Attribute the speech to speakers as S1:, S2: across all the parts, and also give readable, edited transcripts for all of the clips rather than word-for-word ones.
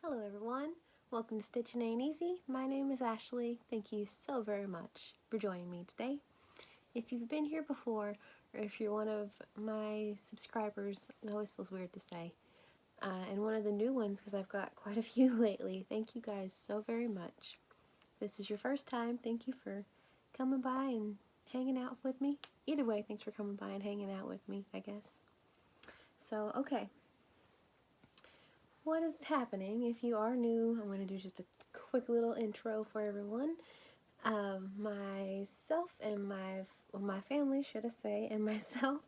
S1: Hello everyone, welcome to Stitching Ain't Easy. My name is Ashley. Thank you so very much for joining me today. If you've been here before, or if you're one of my subscribers, it always feels weird to say, and one of the new ones because I've got quite a few lately, thank you guys so very much. If this is your first time, thank you for coming by and hanging out with me. Either way, thanks for coming by and hanging out with me, I guess. So, okay. What is happening? If you are new, I'm going to do just a quick little intro for everyone. Myself and my family, should I say, and myself,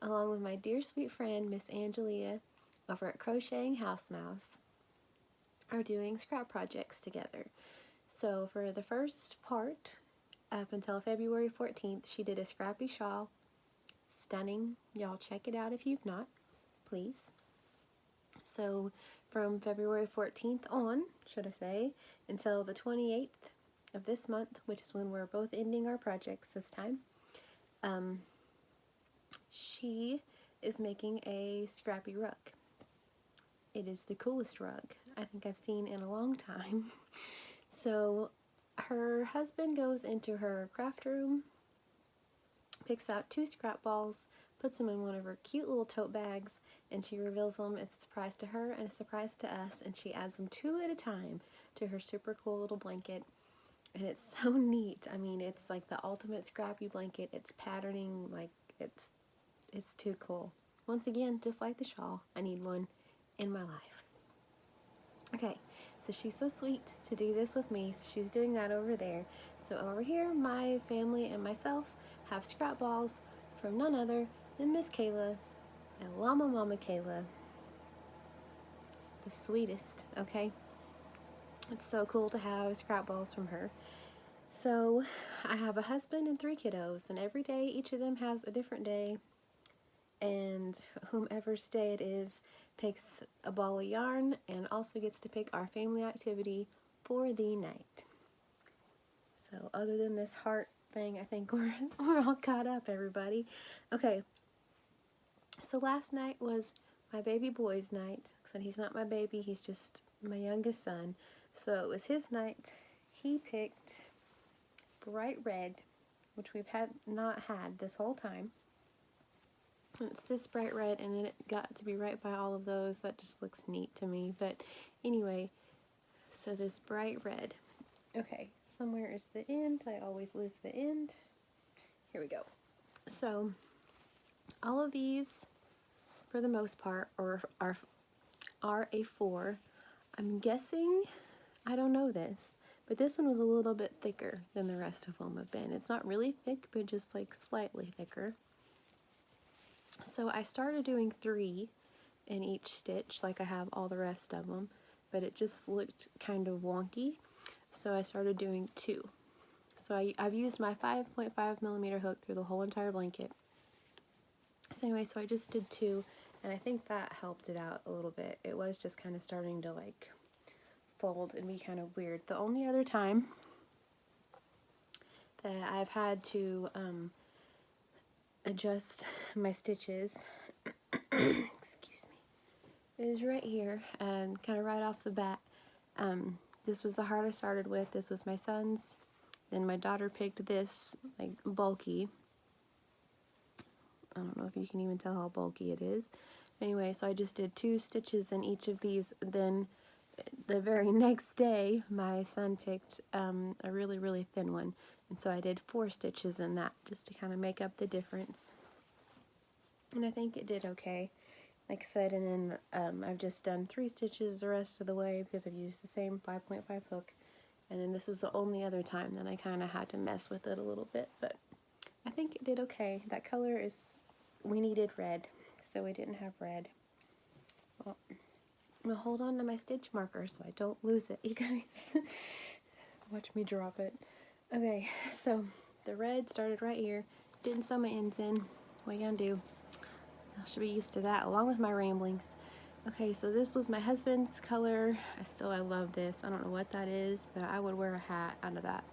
S1: along with my dear sweet friend, Miss Angelia, over at Crocheting House Mouse, are doing scrap projects together. So for the first part, up until February 14th, she did a scrappy shawl. Stunning. Y'all check it out if you've not, please. So from February 14th on, should I say, until the 28th of this month, which is when we're both ending our projects this time, she is making a scrappy rug. It is the coolest rug I think I've seen in a long time. So her husband goes into her craft room, picks out 2 scrap balls, puts them in one of her cute little tote bags, and she reveals them. It's a surprise to her and a surprise to us, and she adds them 2 at a time to her super cool little blanket, and it's so neat. I mean, it's like the ultimate scrappy blanket. It's patterning, like, it's too cool. Once again, just like the shawl, I need one in my life. Okay, so she's so sweet to do this with me, so she's doing that over there. So over here, my family and myself have scrap balls from none other than Miss Kayla and Llama Mama Kayla. The sweetest, okay? It's so cool to have scrap balls from her. So I have a husband and 3 kiddos, and every day each of them has a different day, and whomever's day it is picks a ball of yarn and also gets to pick our family activity for the night. So other than this heart thing, I think we're all caught up, everybody. Okay, so last night was my baby boy's night. Except he's not my baby, he's just my youngest son. So it was his night. He picked bright red, which we've not had this whole time. And it's this bright red, and then it got to be right by all of those. That just looks neat to me. But anyway, so this bright red. Okay, somewhere is the end. I always lose the end. Here we go. So all of these, for the most part, are A4. I'm guessing, I don't know this, but this one was a little bit thicker than the rest of them have been. It's not really thick, but just like slightly thicker. So I started doing 3 in each stitch, like I have all the rest of them, but it just looked kind of wonky. So I started doing 2. So I've used my 5.5 millimeter hook through the whole entire blanket. So anyway, so I just did 2, and I think that helped it out a little bit. It was just kind of starting to like fold and be kind of weird. The only other time that I've had to adjust my stitches excuse me, is right here, and kind of right off the bat. This was the heart I started with. This was my son's. Then my daughter picked this, like, bulky. I don't know if you can even tell how bulky it is. Anyway, so I just did 2 stitches in each of these. Then the very next day, my son picked a really, really thin one. And so I did 4 stitches in that, just to kind of make up the difference. And I think it did okay, like I said. And then I've just done 3 stitches the rest of the way because I've used the same 5.5 hook. And then this was the only other time that I kind of had to mess with it a little bit, but I think it did okay. That color is, we needed red, so we didn't have red. Well, I'm gonna hold on to my stitch marker so I don't lose it, you guys. Watch me drop it. Okay, so the red started right here. Didn't sew my ends in. What you gonna do? I should be used to that, along with my ramblings. Okay, so this was my husband's color. I love this. I don't know what that is, but I would wear a hat out of that.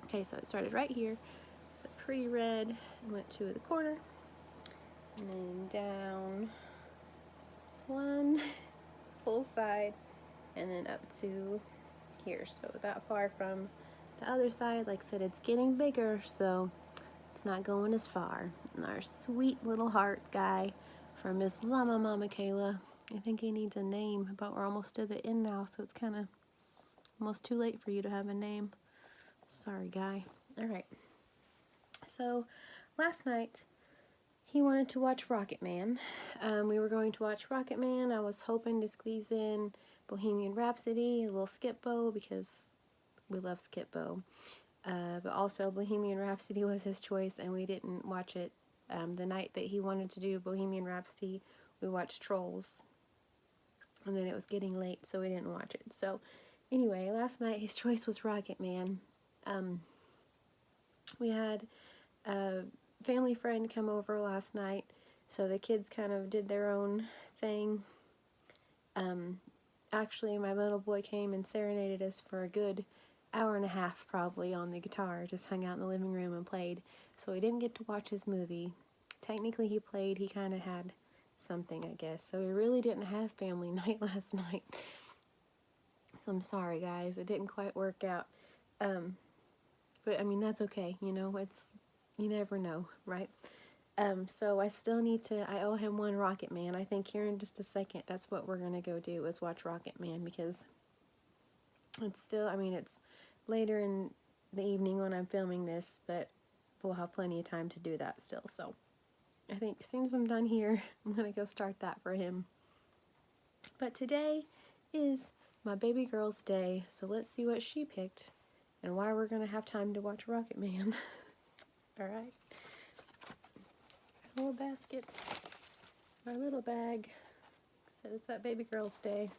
S1: Okay, so it started right here, the pretty red, and went to the corner, and then down 1 full side, and then up to here. So that far from the other side, like I said, it's getting bigger, so it's not going as far. And our sweet little heart guy from Miss Llama Mama Kayla, I think he needs a name, but we're almost to the end now, so it's kind of almost too late for you to have a name. Sorry, guy. All right. So last night, he wanted to watch Rocket Man. We were going to watch Rocket Man. I was hoping to squeeze in Bohemian Rhapsody, a little Skip-Bo, because we love Skip-Bo. But also Bohemian Rhapsody was his choice, and we didn't watch it. The night that he wanted to do Bohemian Rhapsody, we watched Trolls. And then it was getting late, so we didn't watch it. So anyway, last night his choice was Rocket Man. We had a family friend come over last night, so the kids kind of did their own thing. Actually, my little boy came and serenaded us for a good hour and a half probably on the guitar, just hung out in the living room and played. So we didn't get to watch his movie. Technically he played, he kind of had something, I guess. So we really didn't have family night last night. So I'm sorry, guys, it didn't quite work out. But I mean, that's okay, you know, you never know, right? So I still need to, I owe him one Rocket Man. I think here in just a second, that's what we're going to go do, is watch Rocket Man, because it's still, I mean, it's later in the evening when I'm filming this, but we'll have plenty of time to do that still. So I think as soon as I'm done here, I'm going to go start that for him. But today is my baby girl's day, so let's see what she picked and why we're going to have time to watch Rocket Man. Alright. Little basket. Our little bag. So it's that baby girl's day.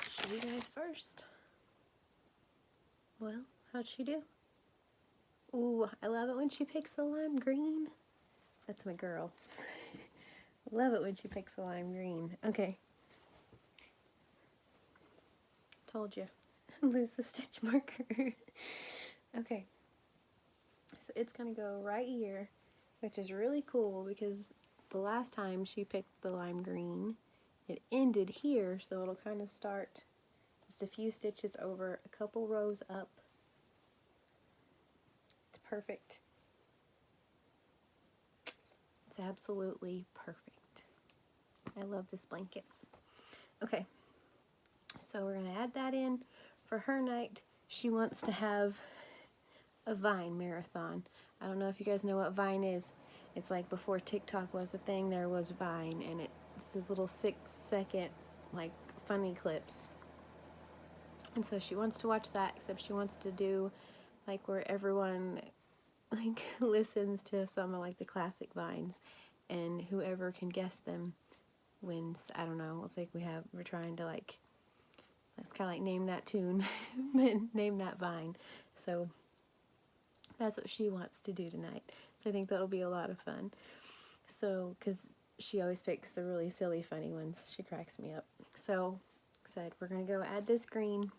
S1: Show you guys first. Well, how'd she do? Ooh, I love it when she picks the lime green. That's my girl. Love it when she picks the lime green. Okay. Told you. Lose the stitch marker. Okay. So it's going to go right here, which is really cool because the last time she picked the lime green, it ended here, so it'll kind of start just a few stitches over, a couple rows up. It's perfect. It's absolutely perfect. I love this blanket. Okay, so we're going to add that in for her night. She wants to have a Vine marathon. I don't know if you guys know what Vine is. It's like before TikTok was a thing, there was Vine, and it's these little 6-second like funny clips. And so she wants to watch that, except she wants to do like where everyone like listens to some of like the classic Vines, and whoever can guess them wins. I don't know. It's like we're trying to like, it's kind of like name that tune, name that Vine. So that's what she wants to do tonight. So I think that'll be a lot of fun. So, because she always picks the really silly, funny ones. She cracks me up. So, like I said, we're going to go add this green.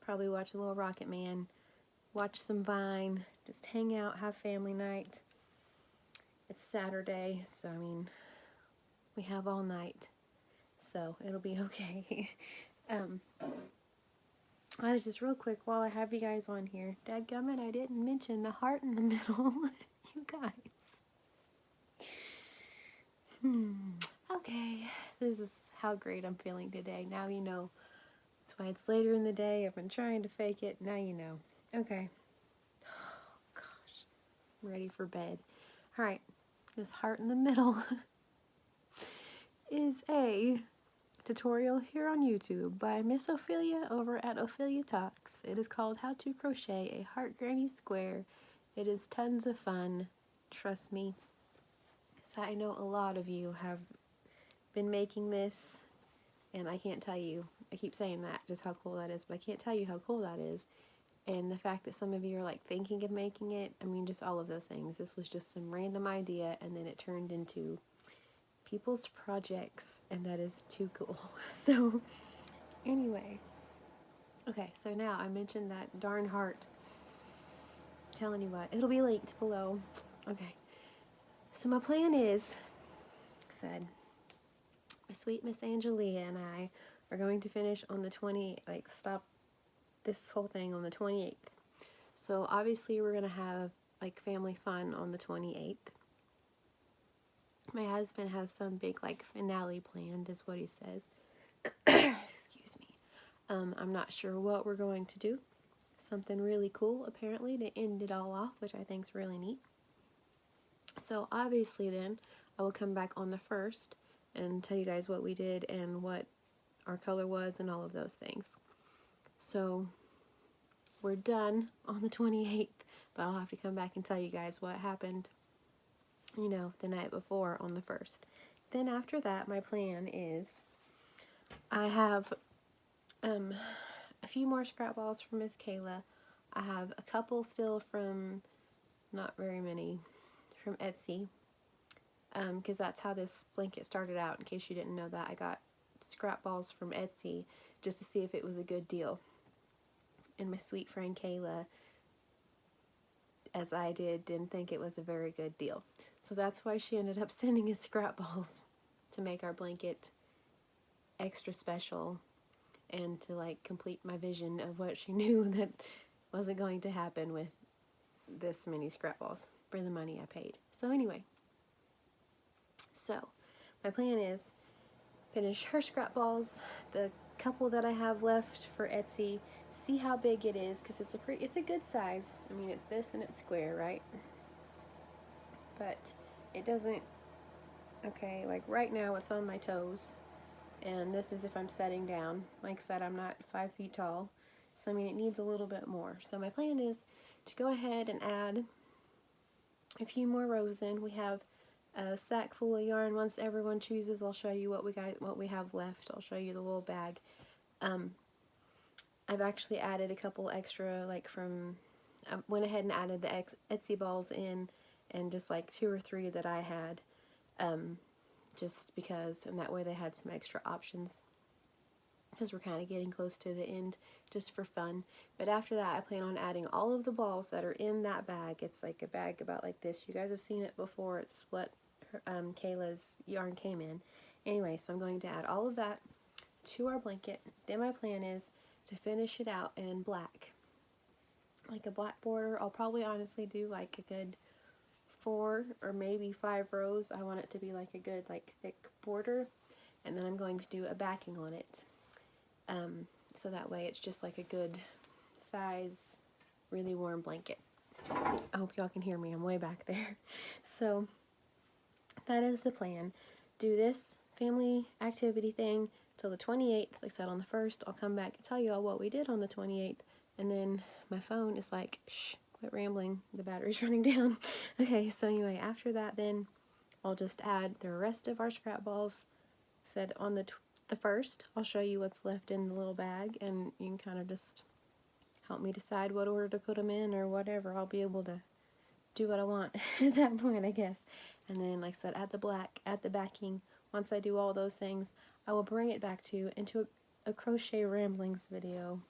S1: Probably watch a little Rocket Man. Watch some Vine. Just hang out, have family night. It's Saturday, so I mean, we have all night. So, it'll be okay. I was just real quick while I have you guys on here. Dadgummit, I didn't mention the heart in the middle. You guys. Okay, this is how great I'm feeling today. Now you know. That's why it's later in the day. I've been trying to fake it. Now you know. Okay. Oh, gosh. I'm ready for bed. Alright, this heart in the middle is a tutorial here on YouTube by Miss Ophelia over at Ophelia Talks. It is called How to Crochet a Heart Granny Square. It is tons of fun, trust me. So I know a lot of you have been making this, and I can't tell you, I keep saying that, just how cool that is, but I can't tell you how cool that is. And the fact that some of you are like thinking of making it, I mean, just all of those things. This was just some random idea, and then it turned into people's projects, and that is too cool. So anyway, okay, so now I mentioned that darn heart. I'm telling you what, it'll be linked below. Okay, so my plan is, like I said, My sweet Miss Angelia and I are going to finish on the stop this whole thing on the 28th. So obviously we're going to have like family fun on the 28th. My husband has some big like finale planned is what he says. Excuse me. I'm not sure what we're going to do. Something really cool apparently to end it all off, which I think is really neat. So obviously then I will come back on the 1st and tell you guys what we did and what our color was and all of those things. So we're done on the 28th, but I'll have to come back and tell you guys what happened, you know, the night before on the 1st. Then after that, my plan is I have a few more scrap balls from Miss Kayla. I have a couple still from, not very many, from Etsy, because that's how this blanket started out. In case you didn't know that, I got scrap balls from Etsy just to see if it was a good deal. And my sweet friend Kayla, as I did, didn't think it was a very good deal. So that's why she ended up sending us scrap balls to make our blanket extra special and to like complete my vision of what she knew that wasn't going to happen with this many scrap balls for the money I paid. So anyway, so my plan is finish her scrap balls, the couple that I have left for Etsy, see how big it is, because it's a good size. I mean, it's this and it's square, right? But it doesn't, okay, like right now it's on my toes, and this is if I'm setting down. Like I said, I'm not 5 feet tall, so I mean it needs a little bit more. So my plan is to go ahead and add a few more rows in. We have a sack full of yarn. Once everyone chooses, I'll show you what we have left. I'll show you the little bag. I've actually added a couple extra, like from, I went ahead and added the Etsy balls in, and just like 2 or 3 that I had, just because, and that way they had some extra options, because we're kind of getting close to the end, just for fun. But after that, I plan on adding all of the balls that are in that bag. It's like a bag about like this. You guys have seen it before. It's what Kayla's yarn came in. Anyway, so I'm going to add all of that to our blanket. Then my plan is to finish it out in black, like a black border. I'll probably honestly do like a good 4 or maybe 5 rows. I want it to be like a good like thick border, and then I'm going to do a backing on it, so that way it's just like a good size, really warm blanket. I hope y'all can hear me. I'm way back there. So that is the plan. Do this family activity thing till the 28th. Like I said, on the 1st, I'll come back and tell you all what we did on the 28th. And then my phone is like, shh, quit rambling. The battery's running down. Okay, so anyway, after that, then I'll just add the rest of our scrap balls. Said on the 1st, I'll show you what's left in the little bag, and you can kind of just help me decide what order to put them in or whatever. I'll be able to do what I want at that point, I guess. And then, like I said, add the black, add the backing. Once I do all those things, I will bring it back to you into a crochet ramblings video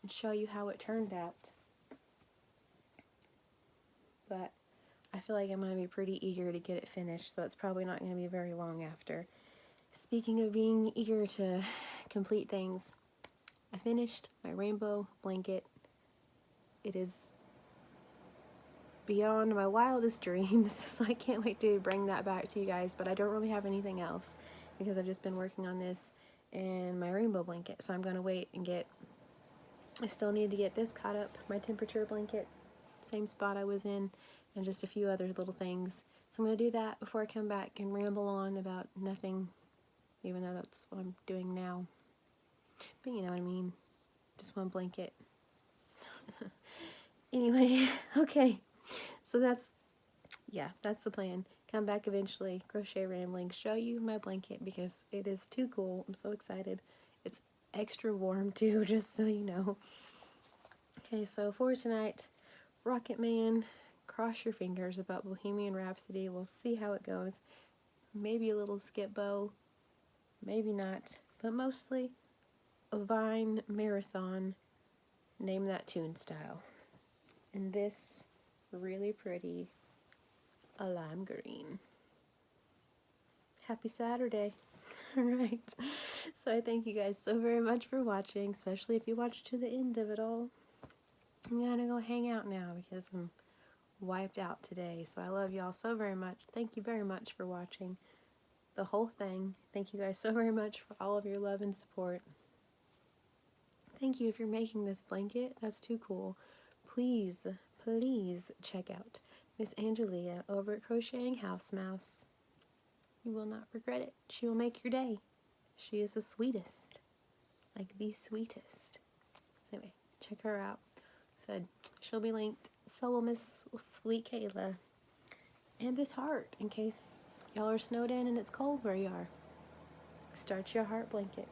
S1: and show you how it turned out. But I feel like I'm going to be pretty eager to get it finished, so it's probably not going to be very long after. Speaking of being eager to complete things, I finished my rainbow blanket. It is beyond my wildest dreams, so I can't wait to bring that back to you guys, but I don't really have anything else because I've just been working on this and my rainbow blanket, so I'm going to wait and I still need to get this caught up, my temperature blanket, same spot I was in, and just a few other little things. So I'm going to do that before I come back and ramble on about nothing, even though that's what I'm doing now. But you know what I mean, just one blanket. Anyway, okay. So that's the plan. Come back eventually, crochet rambling, show you my blanket because it is too cool. I'm so excited. It's extra warm too, just so you know. Okay, so for tonight, Rocket Man, cross your fingers about Bohemian Rhapsody. We'll see how it goes. Maybe a little skip bow, maybe not, but mostly a Vine marathon. Name that tune style. And this really pretty, a lime green. Happy Saturday. Right. So I thank you guys so very much for watching, especially if you watched to the end of it all. I'm gonna go hang out now because I'm wiped out today. So I love y'all so very much. Thank you very much for watching the whole thing. Thank you guys so very much for all of your love and support. Thank you if you're making this blanket. That's too cool. Please, please check out Miss Angelia over at Crocheting House Mouse. You will not regret it. She will make your day. She is the sweetest. Like the sweetest. So anyway, check her out. Said she'll be linked. So will Miss Sweet Kayla. And this heart, in case y'all are snowed in and it's cold where you are. Start your heart blanket.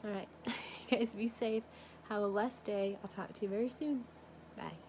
S1: Alright, you guys be safe. Have a blessed day. I'll talk to you very soon. Bye.